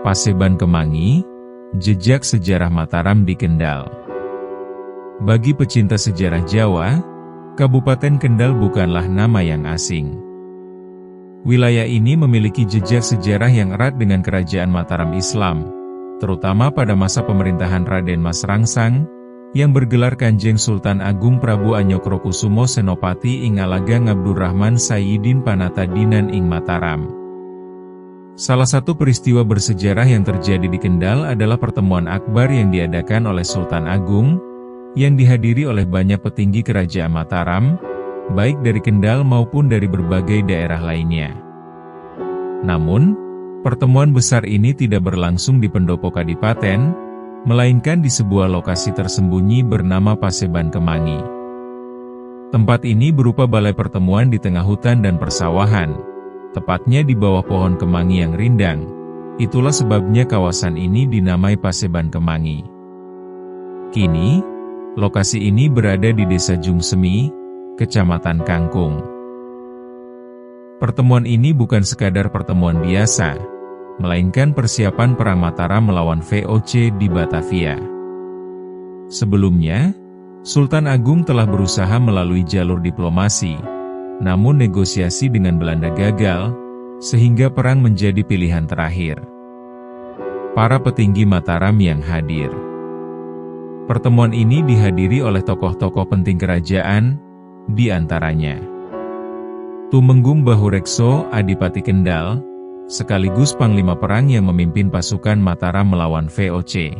Paseban Kemangi, jejak sejarah Mataram di Kendal. Bagi pecinta sejarah Jawa, Kabupaten Kendal bukanlah nama yang asing. Wilayah ini memiliki jejak sejarah yang erat dengan Kerajaan Mataram Islam, terutama pada masa pemerintahan Raden Mas Rangsang, yang bergelar Kanjeng Sultan Agung Prabu Anyokrokusumo Senopati ing Alagang Abdurrahman Sayyidin Panatadinan ing Mataram. Salah satu peristiwa bersejarah yang terjadi di Kendal adalah pertemuan akbar yang diadakan oleh Sultan Agung, yang dihadiri oleh banyak petinggi Kerajaan Mataram, baik dari Kendal maupun dari berbagai daerah lainnya. Namun, pertemuan besar ini tidak berlangsung di pendopo Kadipaten, melainkan di sebuah lokasi tersembunyi bernama Paseban Kemangi. Tempat ini berupa balai pertemuan di tengah hutan dan persawahan, tepatnya di bawah pohon kemangi yang rindang. Itulah sebabnya kawasan ini dinamai Paseban Kemangi. Kini, lokasi ini berada di Desa Jungsemi, Kecamatan Kangkung. Pertemuan ini bukan sekadar pertemuan biasa, melainkan persiapan Perang Mataram melawan VOC di Batavia. Sebelumnya, Sultan Agung telah berusaha melalui jalur diplomasi, namun negosiasi dengan Belanda gagal, sehingga perang menjadi pilihan terakhir. Para petinggi Mataram yang hadir. Pertemuan ini dihadiri oleh tokoh-tokoh penting kerajaan, di antaranya Tumenggung Bahurekso Adipati Kendal, sekaligus Panglima Perang yang memimpin pasukan Mataram melawan VOC.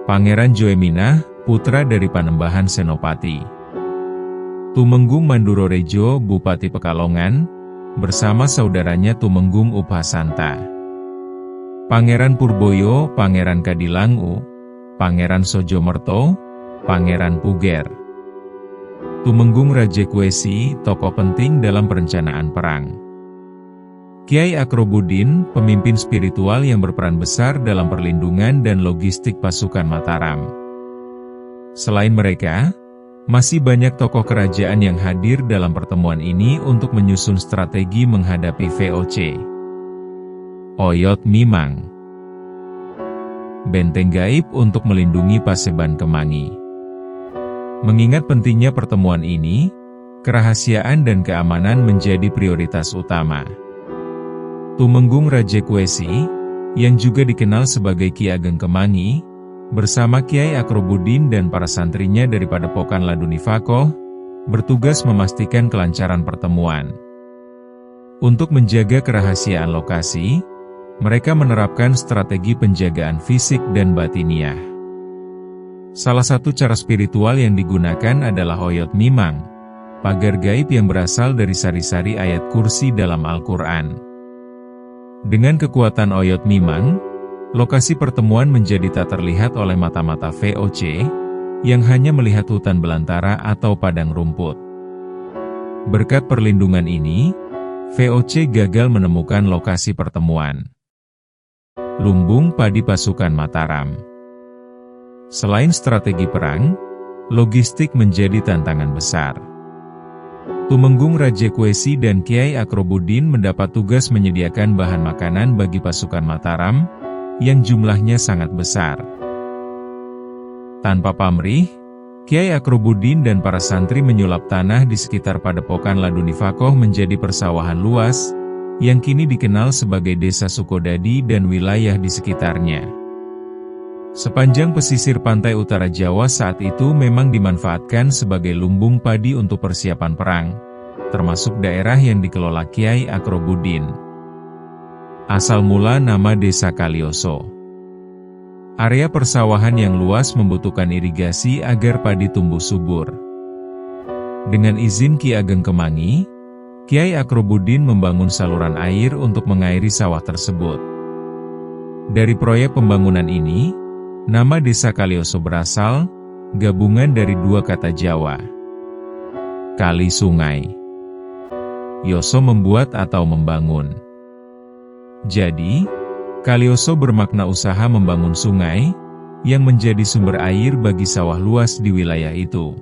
Pangeran Joeminah, putra dari Panembahan Senopati. Tumenggung Mandurorejo, Bupati Pekalongan, bersama saudaranya Tumenggung Upasanta. Pangeran Purboyo, Pangeran Kadilangu, Pangeran Sojomerto, Pangeran Puger. Tumenggung Rajekwesi, tokoh penting dalam perencanaan perang. Kiai Akrobudin, pemimpin spiritual yang berperan besar dalam perlindungan dan logistik pasukan Mataram. Selain mereka, masih banyak tokoh kerajaan yang hadir dalam pertemuan ini untuk menyusun strategi menghadapi VOC. Oyot Mimang. Benteng gaib untuk melindungi Paseban Kemangi. Mengingat pentingnya pertemuan ini, kerahasiaan dan keamanan menjadi prioritas utama. Tumenggung Rajekwesi, yang juga dikenal sebagai Ki Ageng Kemangi, bersama Kiai Akrobudin dan para santrinya dari Padepokan Ladunifakoh, bertugas memastikan kelancaran pertemuan. Untuk menjaga kerahasiaan lokasi, mereka menerapkan strategi penjagaan fisik dan batiniah. Salah satu cara spiritual yang digunakan adalah Oyot Mimang, pagar gaib yang berasal dari sari-sari ayat kursi dalam Al-Quran. Dengan kekuatan Oyot Mimang, lokasi pertemuan menjadi tak terlihat oleh mata-mata VOC, yang hanya melihat hutan belantara atau padang rumput. Berkat perlindungan ini, VOC gagal menemukan lokasi pertemuan. Lumbung padi pasukan Mataram. Selain strategi perang, logistik menjadi tantangan besar. Tumenggung Rajekwesi dan Kiai Akrobudin mendapat tugas menyediakan bahan makanan bagi pasukan Mataram, yang jumlahnya sangat besar. Tanpa pamrih, Kiai Akrobudin dan para santri menyulap tanah di sekitar Padepokan Ladunifakoh menjadi persawahan luas, yang kini dikenal sebagai Desa Sukodadi dan wilayah di sekitarnya. Sepanjang pesisir pantai utara Jawa saat itu memang dimanfaatkan sebagai lumbung padi untuk persiapan perang, termasuk daerah yang dikelola Kiai Akrobudin. Asal mula nama Desa Kalioso. Area persawahan yang luas membutuhkan irigasi agar padi tumbuh subur. Dengan izin Ki Ageng Kemangi, Kiai Akrobudin membangun saluran air untuk mengairi sawah tersebut. Dari proyek pembangunan ini, nama Desa Kalioso berasal, gabungan dari dua kata Jawa. Kali sungai. Yoso membuat atau membangun. Jadi, Kalioso bermakna usaha membangun sungai, yang menjadi sumber air bagi sawah luas di wilayah itu.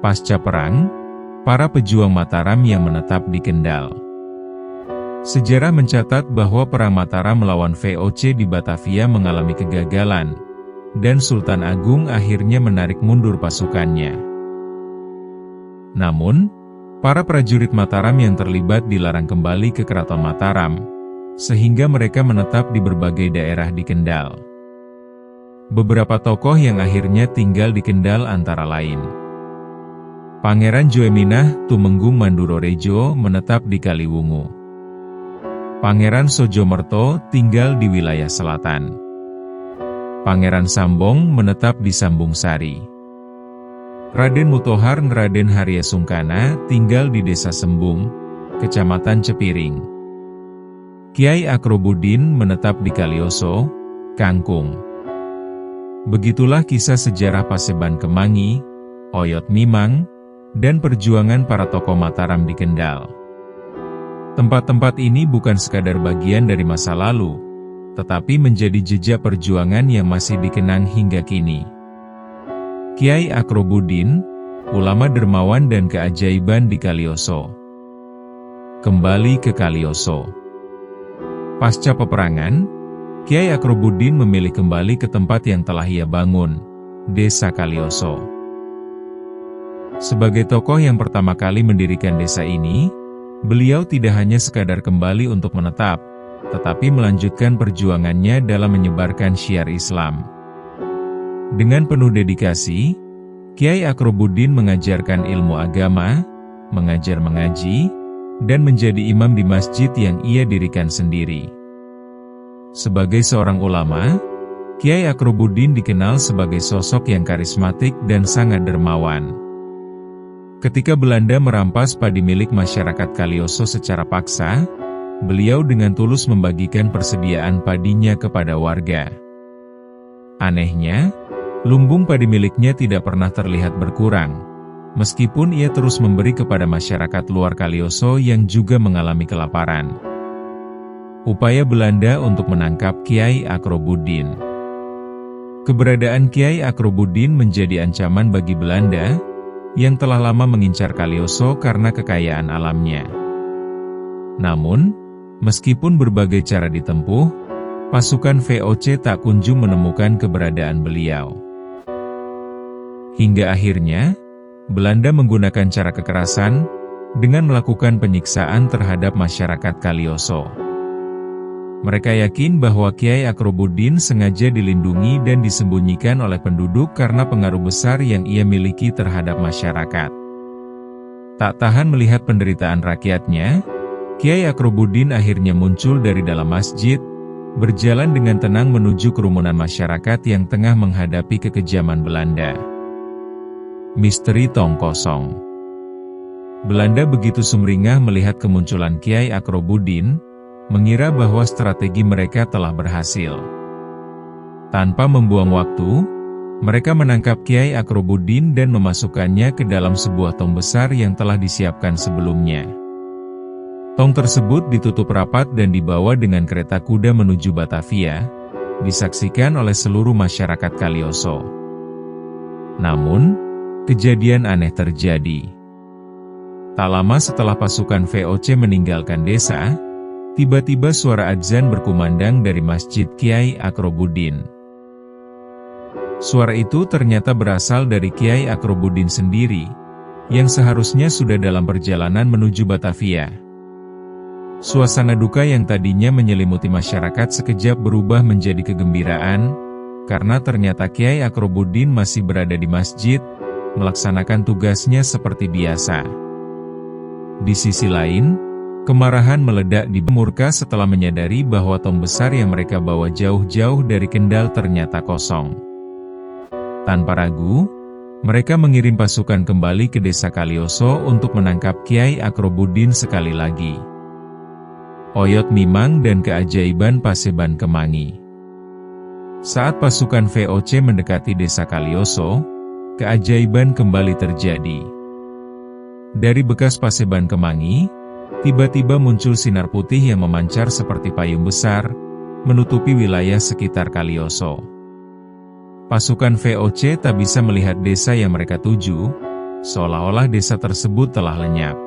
Pasca perang, para pejuang Mataram yang menetap di Kendal. Sejarah mencatat bahwa Perang Mataram melawan VOC di Batavia mengalami kegagalan, dan Sultan Agung akhirnya menarik mundur pasukannya. Namun, para prajurit Mataram yang terlibat dilarang kembali ke Keraton Mataram, sehingga mereka menetap di berbagai daerah di Kendal. Beberapa tokoh yang akhirnya tinggal di Kendal antara lain Pangeran Joeminah Tumenggung Mandurorejo menetap di Kaliwungu. Pangeran Sojomerto tinggal di wilayah selatan. Pangeran Sambong menetap di Sambungsari. Raden Mutohar Raden Harya Sungkana tinggal di Desa Sembung, Kecamatan Cepiring. Kiai Akrobudin menetap di Kalioso, Kangkung. Begitulah kisah sejarah Paseban Kemangi, Oyot Mimang, dan perjuangan para tokoh Mataram di Kendal. Tempat-tempat ini bukan sekadar bagian dari masa lalu, tetapi menjadi jejak perjuangan yang masih dikenang hingga kini. Kiai Akrobudin, ulama dermawan dan keajaiban di Kalioso. Kembali ke Kalioso. Pasca peperangan, Kiai Akrobudin memilih kembali ke tempat yang telah ia bangun, Desa Kalioso. Sebagai tokoh yang pertama kali mendirikan desa ini, beliau tidak hanya sekadar kembali untuk menetap, tetapi melanjutkan perjuangannya dalam menyebarkan syiar Islam. Dengan penuh dedikasi, Kiai Akrobudin mengajarkan ilmu agama, mengajar mengaji, dan menjadi imam di masjid yang ia dirikan sendiri. Sebagai seorang ulama, Kiai Akrobudin dikenal sebagai sosok yang karismatik dan sangat dermawan. Ketika Belanda merampas padi milik masyarakat Kalioso secara paksa, beliau dengan tulus membagikan persediaan padinya kepada warga. Anehnya, lumbung padi miliknya tidak pernah terlihat berkurang, meskipun ia terus memberi kepada masyarakat luar Kalioso yang juga mengalami kelaparan. Upaya Belanda untuk menangkap Kiai Akrobudin. Keberadaan Kiai Akrobudin menjadi ancaman bagi Belanda, yang telah lama mengincar Kalioso karena kekayaan alamnya. Namun, meskipun berbagai cara ditempuh, pasukan VOC tak kunjung menemukan keberadaan beliau. Hingga akhirnya, Belanda menggunakan cara kekerasan, dengan melakukan penyiksaan terhadap masyarakat Kalioso. Mereka yakin bahwa Kiai Akrobudin sengaja dilindungi dan disembunyikan oleh penduduk karena pengaruh besar yang ia miliki terhadap masyarakat. Tak tahan melihat penderitaan rakyatnya, Kiai Akrobudin akhirnya muncul dari dalam masjid, berjalan dengan tenang menuju kerumunan masyarakat yang tengah menghadapi kekejaman Belanda. Misteri Tong Kosong. Belanda begitu sumringah melihat kemunculan Kiai Akrobudin, mengira bahwa strategi mereka telah berhasil. Tanpa membuang waktu, mereka menangkap Kiai Akrobudin dan memasukkannya ke dalam sebuah tong besar yang telah disiapkan sebelumnya. Tong tersebut ditutup rapat dan dibawa dengan kereta kuda menuju Batavia, disaksikan oleh seluruh masyarakat Kalioso. Namun, kejadian aneh terjadi. Tak lama setelah pasukan VOC meninggalkan desa, tiba-tiba suara adzan berkumandang dari masjid Kiai Akrobudin. Suara itu ternyata berasal dari Kiai Akrobudin sendiri, yang seharusnya sudah dalam perjalanan menuju Batavia. Suasana duka yang tadinya menyelimuti masyarakat sekejap berubah menjadi kegembiraan, karena ternyata Kiai Akrobudin masih berada di masjid, melaksanakan tugasnya seperti biasa. Di sisi lain, kemarahan meledak di murka setelah menyadari bahwa tong besar yang mereka bawa jauh-jauh dari Kendal ternyata kosong. Tanpa ragu, mereka mengirim pasukan kembali ke desa Kalioso untuk menangkap Kiai Akrobudin sekali lagi. Oyot Mimang dan keajaiban Paseban Kemangi. Saat pasukan VOC mendekati desa Kalioso, keajaiban kembali terjadi. Dari bekas Paseban Kemangi, tiba-tiba muncul sinar putih yang memancar seperti payung besar, menutupi wilayah sekitar Kalioso. Pasukan VOC tak bisa melihat desa yang mereka tuju, seolah-olah desa tersebut telah lenyap.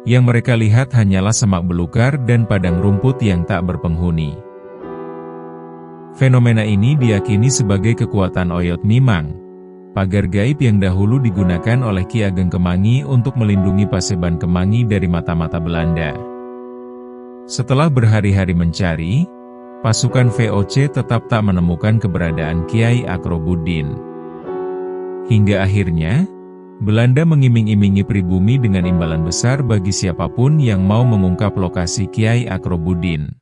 Yang mereka lihat hanyalah semak belukar dan padang rumput yang tak berpenghuni. Fenomena ini diyakini sebagai kekuatan Oyot Mimang, pagar gaib yang dahulu digunakan oleh Ki Ageng Kemangi untuk melindungi Paseban Kemangi dari mata-mata Belanda. Setelah berhari-hari mencari, pasukan VOC tetap tak menemukan keberadaan Kiai Akrobuddin. Hingga akhirnya, Belanda mengiming-imingi pribumi dengan imbalan besar bagi siapapun yang mau mengungkap lokasi Kiai Akrobuddin.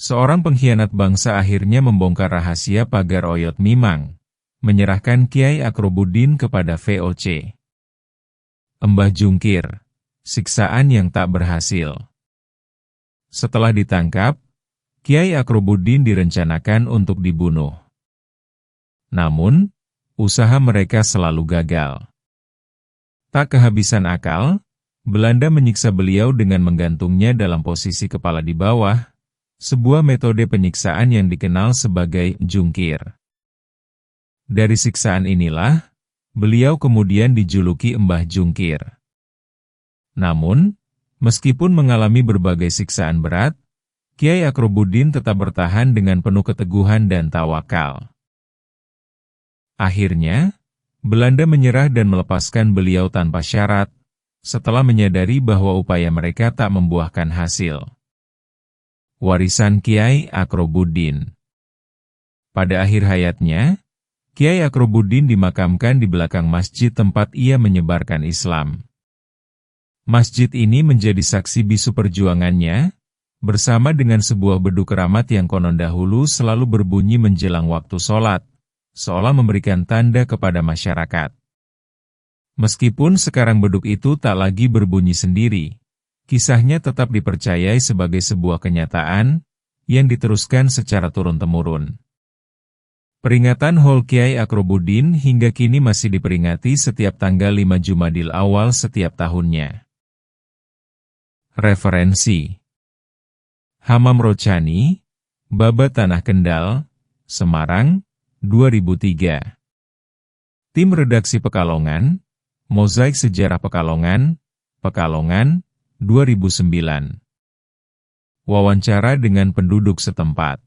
Seorang pengkhianat bangsa akhirnya membongkar rahasia pagar Oyot Mimang, menyerahkan Kiai Akrobuddin kepada VOC. Embah Jungkir, siksaan yang tak berhasil. Setelah ditangkap, Kiai Akrobuddin direncanakan untuk dibunuh. Namun, usaha mereka selalu gagal. Tak kehabisan akal, Belanda menyiksa beliau dengan menggantungnya dalam posisi kepala di bawah, sebuah metode penyiksaan yang dikenal sebagai jungkir. Dari siksaan inilah, beliau kemudian dijuluki Embah Jungkir. Namun, meskipun mengalami berbagai siksaan berat, Kiai Akrobuddin tetap bertahan dengan penuh keteguhan dan tawakal. Akhirnya, Belanda menyerah dan melepaskan beliau tanpa syarat, setelah menyadari bahwa upaya mereka tak membuahkan hasil. Warisan Kiai Akrobuddin. Pada akhir hayatnya, Kiai Akrobuddin dimakamkan di belakang masjid tempat ia menyebarkan Islam. Masjid ini menjadi saksi bisu perjuangannya, bersama dengan sebuah beduk keramat yang konon dahulu selalu berbunyi menjelang waktu sholat, seolah memberikan tanda kepada masyarakat. Meskipun sekarang beduk itu tak lagi berbunyi sendiri, kisahnya tetap dipercayai sebagai sebuah kenyataan, yang diteruskan secara turun-temurun. Peringatan Haul Kiai Akrobuddin hingga kini masih diperingati setiap tanggal 5 Jumadil Awal setiap tahunnya. Referensi: Hamam Rochani, Baba Tanah Kendal, Semarang, 2003. Tim Redaksi Pekalongan, Mozaik Sejarah Pekalongan, Pekalongan, 2009. Wawancara dengan penduduk setempat.